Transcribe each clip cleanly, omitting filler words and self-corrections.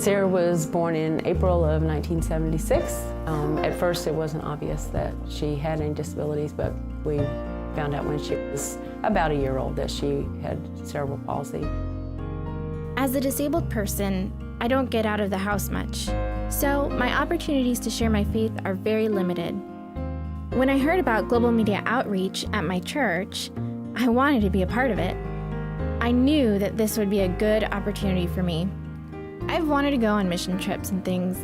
Sarah was born in April of 1976. At first it wasn't obvious that she had any disabilities, but we found out when she was about a year old that she had cerebral palsy. As a disabled person, I don't get out of the house much, so my opportunities to share my faith are very limited. When I heard about global media outreach at my church, I wanted to be a part of it. I knew that this would be a good opportunity for me. I've wanted to go on mission trips and things,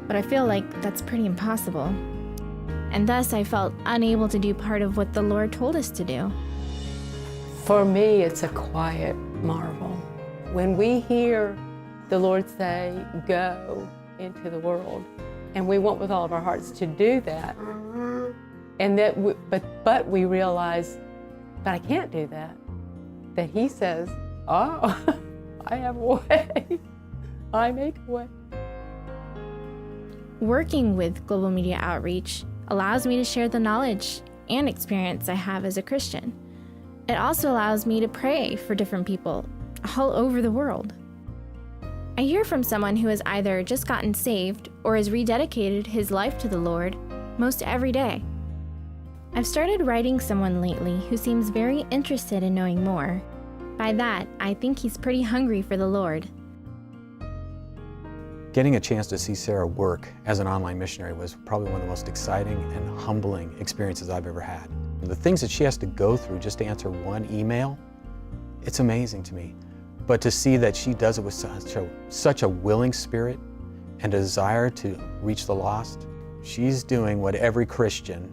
but I feel like that's pretty impossible. And thus I felt unable to do part of what the Lord told us to do. For me, it's a quiet marvel. When we hear the Lord say, go into the world, and we want with all of our hearts to do that, and that but we realize, but I can't do that, that He says, oh, I have a way. I make a way. Working with global media outreach allows me to share the knowledge and experience I have as a Christian. It also allows me to pray for different people all over the world. I hear from someone who has either just gotten saved or has rededicated his life to the Lord most every day. I've started writing someone lately who seems very interested in knowing more. By that, I think he's pretty hungry for the Lord. Getting a chance to see Sarah work as an online missionary was probably one of the most exciting and humbling experiences I've ever had. The things that she has to go through just to answer one email, it's amazing to me. But to see that she does it with such a willing spirit and a desire to reach the lost, she's doing what every Christian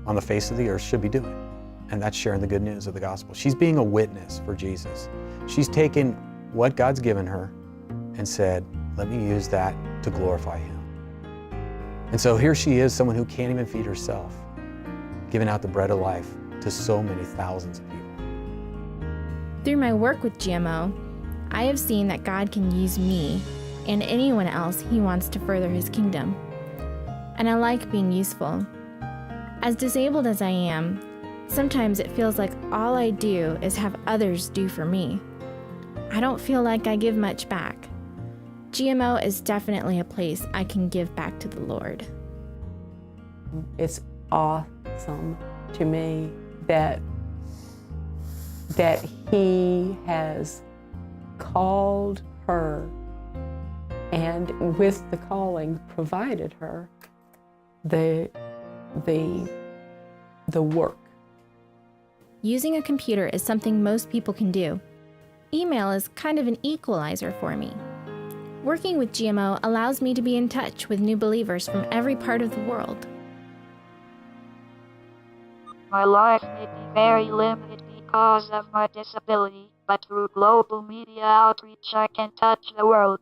on the face of the earth should be doing, and that's sharing the good news of the gospel. She's being a witness for Jesus. She's taken what God's given her and said, let me use that to glorify Him. And so here she is, someone who can't even feed herself, giving out the bread of life to so many thousands of people. Through my work with GMO, I have seen that God can use me and anyone else He wants to further His kingdom. And I like being useful. As disabled as I am, sometimes it feels like all I do is have others do for me. I don't feel like I give much back. GMO is definitely a place I can give back to the Lord. It's awesome to me that He has called her and with the calling provided her the work. Using a computer is something most people can do. Email is kind of an equalizer for me. Working with GMO allows me to be in touch with new believers from every part of the world. My life may be very limited because of my disability, but through global media outreach I can touch the world.